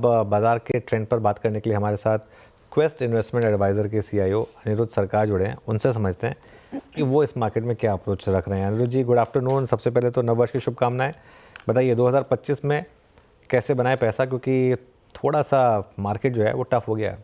बाजार के ट्रेंड पर बात करने के लिए हमारे साथ क्वेस्ट इन्वेस्टमेंट एडवाइज़र के सीईओ अनिरुद्ध सरकार जुड़े हैं। उनसे समझते हैं कि वो इस मार्केट में क्या अप्रोच रख रहे हैं। अनिरुद्ध जी, गुड आफ्टरनून। सबसे पहले तो नववर्ष की शुभकामनाएं। बताइए 2025 में कैसे बनाए पैसा, क्योंकि थोड़ा सा मार्केट जो है वो टफ हो गया है।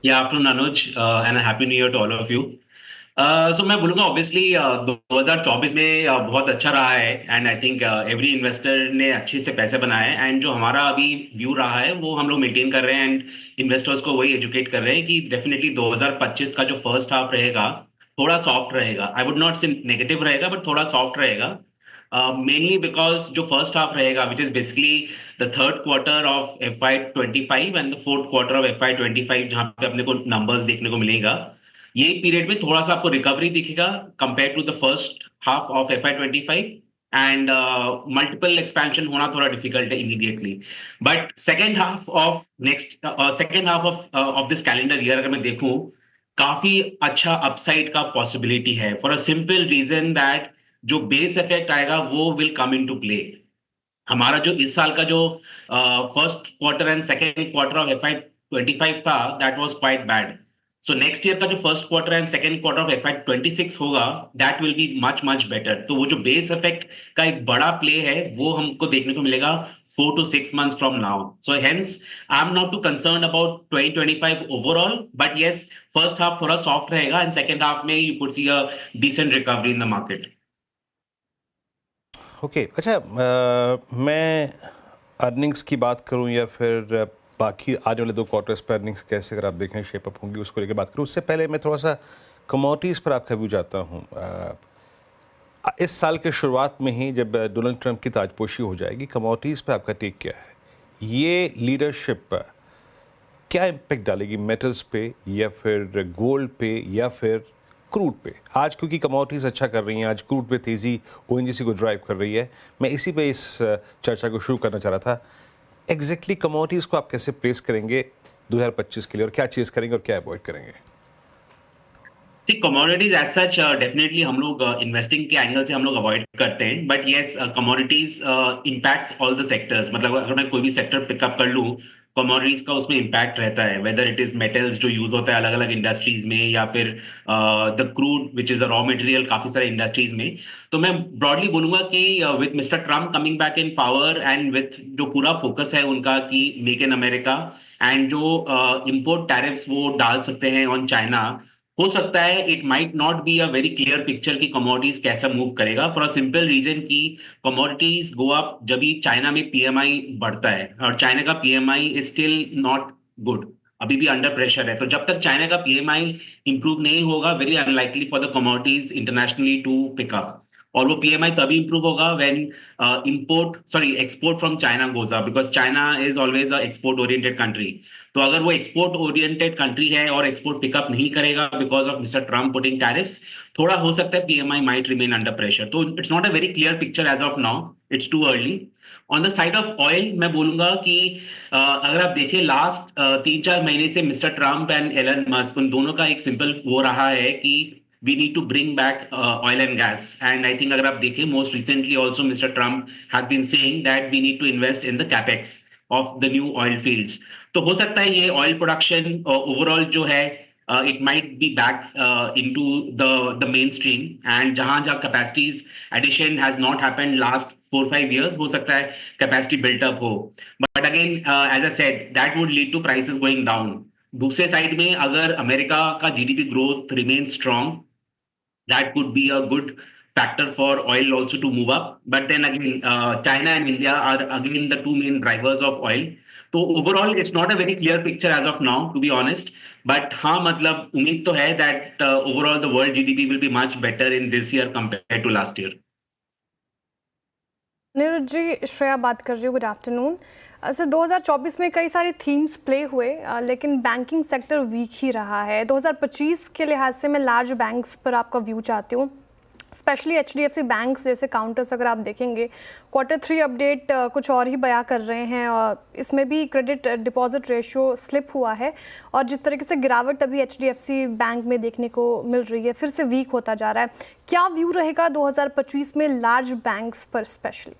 Afternoon Anuj and happy new year to all of you. So मैं बोलूँगा ऑब्वियसली 2024 में बहुत अच्छा रहा है and I think every investor ने अच्छे से पैसे बनाए हैं एंड जो हमारा अभी व्यू रहा है वो हम लोग मेंटेन कर रहे हैं एंड इन्वेस्टर्स को वही एजुकेट कर रहे हैं कि डेफिनेटली 2025 का जो फर्स्ट हाफ रहेगा थोड़ा सॉफ्ट रहेगा। आई वुड नॉट से नेगेटिव रहेगा बट थोड़ा सॉफ्ट रहेगा, मेनली बिकॉज जो फर्स्ट हाफ रहेगा which is basically the third quarter of FY25 and the fourth quarter of FY25 जहाँ पे अपने को नंबर्स देखने को मिलेगा, ये पीरियड में थोड़ा सा आपको रिकवरी दिखेगा compare to the first half of FY25 and multiple expansion होना थोड़ा डिफिकल्ट है immediately. But second half of this calendar year अगर मैं देखूं, काफी अच्छा अपसाइड का पॉसिबिलिटी है for a simple reason that जो बेस इफेक्ट आएगा वो will come into play. हमारा जो इस साल का जो first quarter and second quarter of FY25 था that was quite bad. So next year का जो first quarter and second quarter of FY26 होगा that will be much much better. तो वो जो बेस इफेक्ट का एक बड़ा प्ले है वो हमको देखने को मिलेगा 4 to 6 months from now. So hence, I'm not too concerned about 2025 overall, but yes, first half थोड़ा soft रहेगा and second half में you could see a decent recovery in the market. Okay अच्छा, मैं अर्निंग्स की बात करूं या फिर बाकी आने वाले 2 क्वार्टर्स पर अर्निंग्स कैसे अगर आप देखें शेप अप होंगी उसको लेकर बात करूं, उससे पहले मैं थोड़ा सा कमोडिटीज़ पर आपका व्यू चाहता हूं। इस साल के शुरुआत में ही जब डोनाल्ड ट्रंप की ताजपोशी हो जाएगी, कमोडिटीज़ पर आपका टेक क्या है? ये लीडरशिप क्या इम्पेक्ट डालेगी मेटल्स पे या फिर गोल्ड पे या फिर क्रूड पे? आज क्योंकि कमोडिटीज़ अच्छा कर रही हैं, आज क्रूड पे तेज़ी ONGC को ड्राइव कर रही है। मैं इसी पे इस चर्चा को शुरू करना चाह रहा था। एग्जैक्टली कमोडिटीज़ को आप कैसे प्लेस करेंगे 2025 के लिए, और क्या चीज़ करेंगे और क्या अवॉइड करेंगे? ठीक, कमोडिटीज एज सच डेफिनेटली हम लोग इन्वेस्टिंग के एंगल से हम लोग अवॉइड करते हैं, but yes commodities impacts all the sectors. मतलब अगर मैं कोई भी सेक्टर पिकअप कर लूँ, कमोडिटीज का उसमें इम्पैक्ट रहता है, वेदर इट इज मेटल्स जो यूज होता है अलग अलग इंडस्ट्रीज में या फिर the crude which is a raw material काफी सारे इंडस्ट्रीज में। तो मैं ब्रॉडली बोलूंगा कि with mister Trump coming back in power and with जो पूरा फोकस है उनका कि मेक इन अमेरिका एंड जो इम्पोर्ट टैरिफ्स वो डाल सकते हैं ऑन चाइना, हो सकता है it might not be a very clear picture कि कमोडिटीज कैसा मूव करेगा फॉर अ सिंपल रीजन कि कमोडिटीज गो अप जब भी चाइना में PMI बढ़ता है और चाइना का PMI is still not good, अभी भी अंडर प्रेशर है। तो जब तक चाइना का PMI इंप्रूव नहीं होगा, very unlikely for the commodities internationally to pick up. और वो PMI तभी इंप्रूव होगा when export from China goes up, because China is always a export oriented country. तो अगर वो एक्सपोर्ट ओरिएंटेड कंट्री है और एक्सपोर्ट पिकअप नहीं करेगा because of mister Trump putting tariffs, थोड़ा हो सकता है PMI might remain under pressure. तो it's not a very clear picture as of now, it's too early. On the side of oil मैं बोलूंगा कि अगर आप देखें लास्ट 3-4 महीने से mister Trump and Elon Musk उन दोनों का एक सिंपल वो रहा है कि we need to bring back oil and gas, and I think अगर आप देखें most recently also Mr. Trump has been saying that we need to invest in the capex of the new oil fields। तो हो सकता है ये oil production overall जो है it might be back into the mainstream, and जहां जहां capacities addition has not happened last 4-5 years, हो सकता है कैपेसिटी बिल्टअप हो। But again as I said that would lead to prices going down. दूसरे side में अगर America का GDP growth remain strong, that could be a good factor for oil also to move up. But then again, China and India are again the two main drivers of oil. So overall, it's not a very clear picture as of now, to be honest. But हाँ, मतलब उम्मीद तो है that overall the world GDP will be much better in this year compared to last year. Neeraj ji, Shreya बात कर रही हूँ। Good afternoon sir. 2024 में कई सारे थीम्स प्ले हुए, लेकिन बैंकिंग सेक्टर वीक ही रहा है। 2025 के लिहाज से मैं लार्ज बैंक्स पर आपका व्यू चाहती हूँ, स्पेशली HDFC बैंक्स जैसे काउंटर्स अगर आप देखेंगे Q3 अपडेट कुछ और ही बयां कर रहे हैं, और इसमें भी क्रेडिट डिपॉजिट रेशियो स्लिप हुआ है, और जिस तरीके से गिरावट अभी HDFC बैंक में देखने को मिल रही है, फिर से वीक होता जा रहा है। क्या व्यू रहेगा 2025 में लार्ज बैंक्स पर स्पेशली?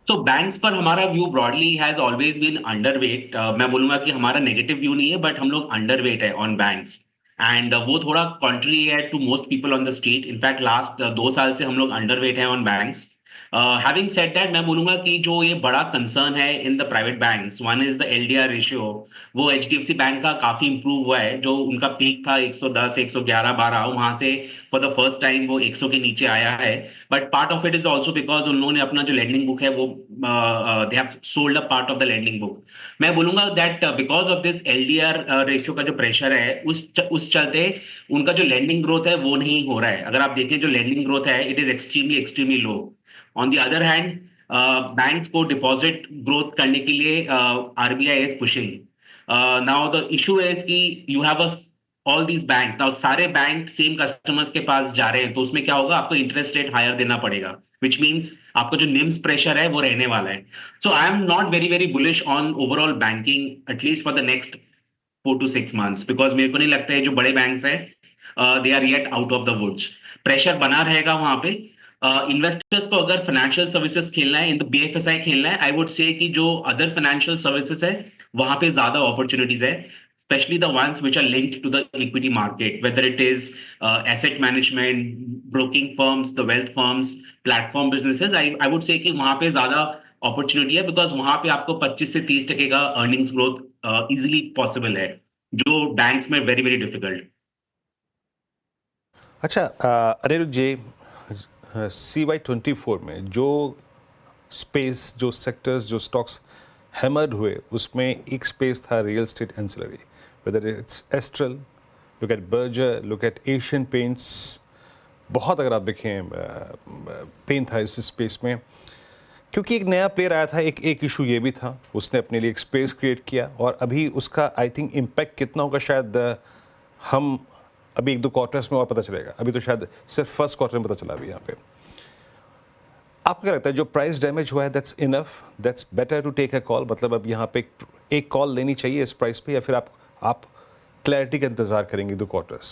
तो बैंक्स पर हमारा view broadly has always been underweight. मैं बोलूंगा कि हमारा नेगेटिव व्यू नहीं है, बट हम लोग अंडरवेट है ऑन बैंक्स। एंड वो थोड़ा कॉन्ट्री है to most people on the street. In fact last 2 साल से हम लोग अंडरवेट है on banks. Having said that, मैं बोलूंगा कि जो ये बड़ा कंसर्न है in the private banks, one is the LDR ratio. वो एचडीएफसी बैंक का काफी इंप्रूव हुआ है। जो उनका पीक था 110, 111, 12, वहां से फॉर द फर्स्ट टाइम वो 100 के नीचे आया है। But part of it is also because उन्होंने अपना जो लैंडिंग बुक है वो they have sold a part of the lending book. मैं बोलूंगा that because of this LDR ratio का जो प्रेशर है, उस चलते उनका जो लैंडिंग ग्रोथ है वो नहीं हो रहा है। अगर आप देखें जो लैंडिंग ग्रोथ है, it is extremely extremely low. On the other hand, banks को डिपॉजिट ग्रोथ करने के लिए RBI is pushing. Now the issue is कि you have all these bank, now सारे बैंक सेम कस्टमर्स के पास जा रहे हैं, तो उसमें क्या होगा, आपको इंटरेस्ट रेट हायर देना पड़ेगा, विच मीन्स आपका जो निम्स प्रेशर है वो रहने वाला है। So I am not very very bullish on overall banking, at least for the next 4 to 6 months, because मेरे को नहीं लगता है जो बड़े बैंक्स हैं they are yet out of the woods. Pressure बना रहेगा वहां पे। इन्वेस्टर्स को अगर फाइनेंशियल सर्विसेज खेलना है, इन द बीएफएसआई खेलना है, आई वुड से कि जो अदर फाइनेंशियल सर्विसेज है वहां पे ज्यादा अपॉर्चुनिटीज है, especially the ones which are linked to the equity market, whether it is asset management, broking firms, the wealth firms, platform businesses. I would say कि वहां पे ज्यादा अपॉर्चुनिटी है, बिकॉज वहां पे आपको 25 से 30% का अर्निंग्स ग्रोथ इजिली पॉसिबल है, जो बैंक्स में वेरी वेरी डिफिकल्ट। अच्छा, अनिरुद्ध जी, CY24 में जो स्पेस, जो सेक्टर्स, जो स्टॉक्स हैमर्ड हुए, उसमें एक स्पेस था real estate ancillary, whether it's astral, look at Berger, look at Asian paints, बहुत अगर आप देखें पेन था इस स्पेस में, क्योंकि एक नया प्लेयर आया था। एक इशू ये भी था, उसने अपने लिए एक स्पेस क्रिएट किया, और अभी उसका आई थिंक इम्पैक्ट कितना होगा शायद हम अभी 1-2 क्वार्टर्स में और पता चलेगा। अभी तो शायद सिर्फ फर्स्ट क्वार्टर में पता चला अभी यहाँ पे। आपको क्या लगता है जो प्राइस डैमेज हुआ है, that's enough, that's better to take a call? मतलब अब यहाँ पे एक कॉल लेनी चाहिए इस प्राइस पे, या फिर आप क्लैरिटी का इंतजार करेंगे 2 quarters?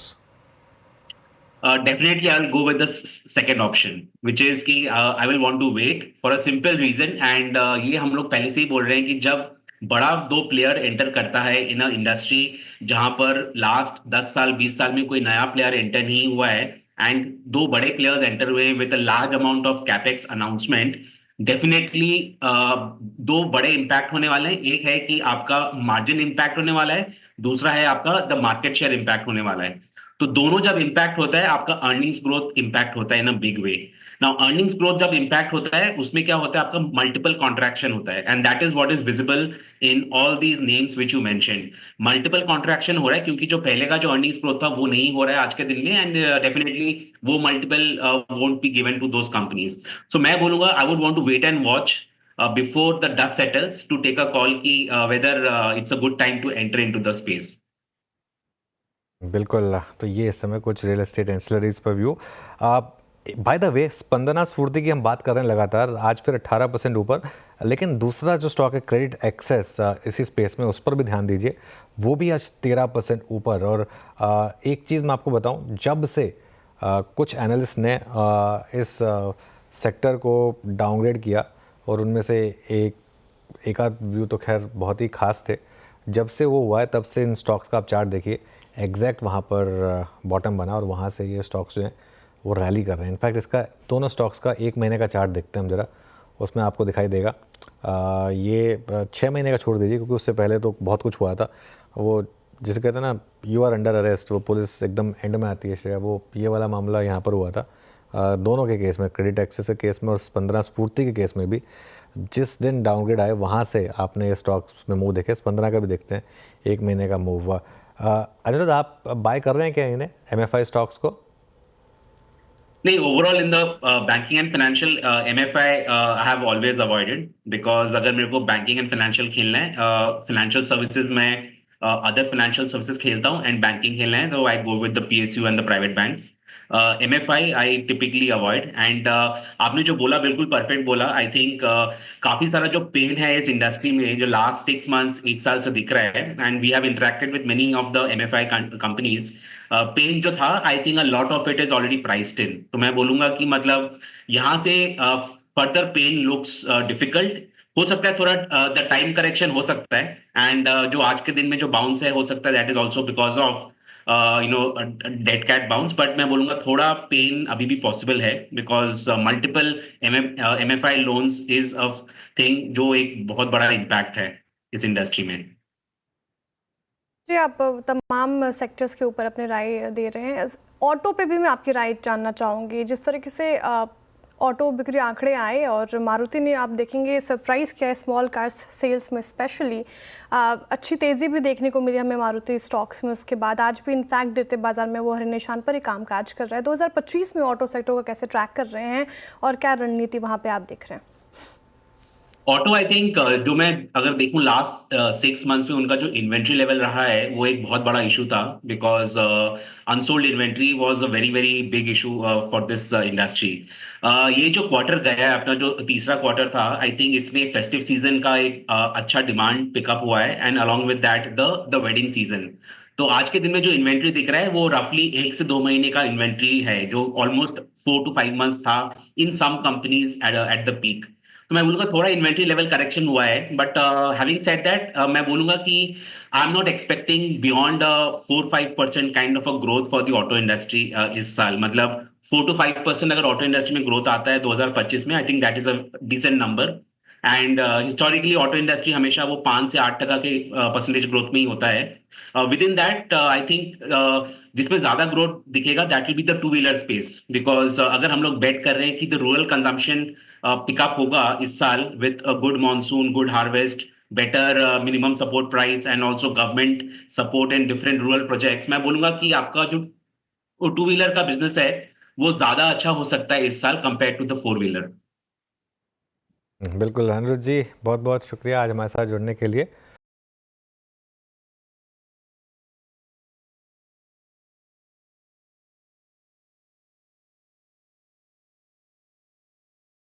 Definitely I'll go with the second option, which is कि I will want to wait for a simple reason, and ये हम लोग पहले से ही बोल रहे हैं कि जब बड़ा 2 प्लेयर एंटर करता है इन अ इंडस्ट्री जहां पर लास्ट 10 साल 20 साल में कोई नया प्लेयर एंटर नहीं हुआ है, एंड 2 बड़े प्लेयर्स एंटर हुए with a large amount of capex announcement, definitely 2 बड़े इंपैक्ट होने वाले हैं। एक है कि आपका मार्जिन इंपैक्ट होने वाला है, दूसरा है आपका द मार्केट शेयर इंपैक्ट होने वाला है। तो दोनों जब इंपैक्ट होता है, आपका अर्निंग्स ग्रोथ इंपैक्ट होता है in a big way. Now earnings growth जब इंपैक्ट होता है, उसमें क्या होता है, आपका मल्टीपल कॉन्ट्रैक्शन होता है, and that is what is visible in all these names which you mentioned. Multiple contraction हो रहा है क्योंकि जो पहले का जो अर्निंग्स ग्रोथ था वो नहीं हो रहा है आज के दिन में, एंड डेफिनेटली वो multiple won't be given to those companies. So मैं बोलूंगा I would want to wait and watch before the dust settles to take a call कि whether it's a good time to enter into the space. बिल्कुल। तो ये इस समय कुछ real estate ancillaries पर view. By the way, Spandana Sphoorty की हम बात कर रहे हैं लगातार, आज फिर 18% ऊपर। लेकिन दूसरा जो स्टॉक है क्रेडिट एक्सेस, इसी स्पेस में, उस पर भी ध्यान दीजिए, वो भी आज 13% ऊपर। और एक चीज़ मैं आपको बताऊं, जब से कुछ एनालिस्ट ने इस सेक्टर को डाउनग्रेड किया, और उनमें से एक आध व्यू तो खैर बहुत ही खास थे, जब से वो हुआ है तब से इन स्टॉक्स का आप चार्ट देखिए, एग्जैक्ट वहाँ पर बॉटम बना, और वहाँ से ये स्टॉक्स जो हैं वो रैली कर रहे हैं। इनफैक्ट इसका दोनों स्टॉक्स का 1 महीने का चार्ट देखते हैं हम ज़रा, उसमें आपको दिखाई देगा। ये 6 महीने का छोड़ दीजिए, क्योंकि उससे पहले तो बहुत कुछ हुआ था। वो जिसे कहते हैं ना, यू आर अंडर अरेस्ट, वो पुलिस एकदम एंड में आती है श्रेया, वो ये वाला मामला यहाँ पर हुआ था। दोनों के केस में, क्रेडिट एक्सेस के केस में और स्पंदना स्फूर्ति के केस में भी, जिस दिन डाउनग्रेड आए वहाँ से आपने स्टॉक्स में मूव देखे। स्पंदना का भी देखते हैं, 1 महीने का मूव हुआ। अनिरुद्ध, आप बाय कर रहे हैं क्या इन्हें, MFI स्टॉक्स को? नहीं, overall in the banking and financial MFI I have always avoided, because अगर मेरे को बैंकिंग एंड फाइनेंशियल खेलना है, फाइनेंशियल सर्विसेज में अदर फाइनेंशियल सर्विसेज खेलता हूँ, एंड बैंकिंग खेलना है तो I go with the PSU and the private banks. MFI I typically avoid. And आपने जो बोला बिल्कुल परफेक्ट बोला। आई थिंक काफी सारा जो पेन है इस इंडस्ट्री में जो लास्ट 6 मंथ्स 1 साल से दिख रहा है, and we have interacted with many of the MFI companies. Pain जो था, I think a lot of it is already priced in. तो मैं बोलूंगा कि मतलब यहाँ से फर्दर पेन लुक्स डिफिकल्ट। हो सकता है थोड़ा द टाइम करेक्शन हो सकता है, एंड जो आज के दिन में जो बाउंस है हो सकता है that is also because of dead cat bounce, but मैं बोलूंगा थोड़ा पेन अभी भी पॉसिबल है because multiple MFI loans is a thing जो एक बहुत बड़ा इम्पैक्ट है इस इंडस्ट्री में। जी, आप तमाम सेक्टर्स के ऊपर अपनी राय दे रहे हैं। ऑटो पे भी मैं आपकी राय जानना चाहूँगी। जिस तरीके से ऑटो बिक्री आंकड़े आए और मारुति ने, आप देखेंगे सरप्राइज़ किया है स्मॉल कार्स सेल्स में स्पेशली। अच्छी तेज़ी भी देखने को मिली हमें मारुति स्टॉक्स में। उसके बाद आज भी इनफैक्ट गिरते बाजार में वो हरे निशान पर ही कामकाज कर रहा है। 2025 में ऑटो सेक्टर को कैसे ट्रैक कर रहे हैं और क्या रणनीति वहाँ पर आप देख रहे हैं? ऑटो आई थिंक जो मैं अगर देखूं लास्ट 6 मंथ्स में उनका जो इन्वेंट्री लेवल रहा है वो एक बहुत बड़ा इशू था, because unsold inventory was a very very big issue for this industry. ये जो क्वार्टर गया है अपना, जो तीसरा क्वार्टर था, आई थिंक इसमें फेस्टिव सीजन का एक अच्छा डिमांड पिकअप हुआ है, and along with that the wedding season. तो आज के दिन में जो इन्वेंट्री दिख रहा है वो रफली 1 से 2 महीने का इन्वेंट्री है, जो ऑलमोस्ट 4 to 5 months था in some companies at the peak. तो मैं बोलूंगा थोड़ा इन्वेंट्री लेवल करेक्शन हुआ है, बट हैविंग सेड दैट मैं बोलूंगा कि आई am not expecting beyond 4-5% kind of a growth for the auto industry इस साल। मतलब 4 to 5% अगर ऑटो इंडस्ट्री में ग्रोथ आता है 2025 में, I think that is a decent number. And historically auto industry हमेशा वो 5 से 8% के परसेंटेज ग्रोथ में ही होता है। With in that I think जिसमें ज्यादा ग्रोथ दिखेगा that will be the two wheeler space, because अगर हम लोग बेट कर रहे हैं कि द रूरल कंजम्पशन पिकअप होगा इस साल with a good monsoon, good harvest, better minimum support price and also government support and different rural projects, मैं बोलूंगा कि आपका जो टू व्हीलर का बिजनेस है वो ज्यादा अच्छा हो सकता है इस साल कंपेयर टू द 4 व्हीलर। बिल्कुल अनिरुद्ध जी, बहुत बहुत शुक्रिया आज हमारे साथ जुड़ने के लिए।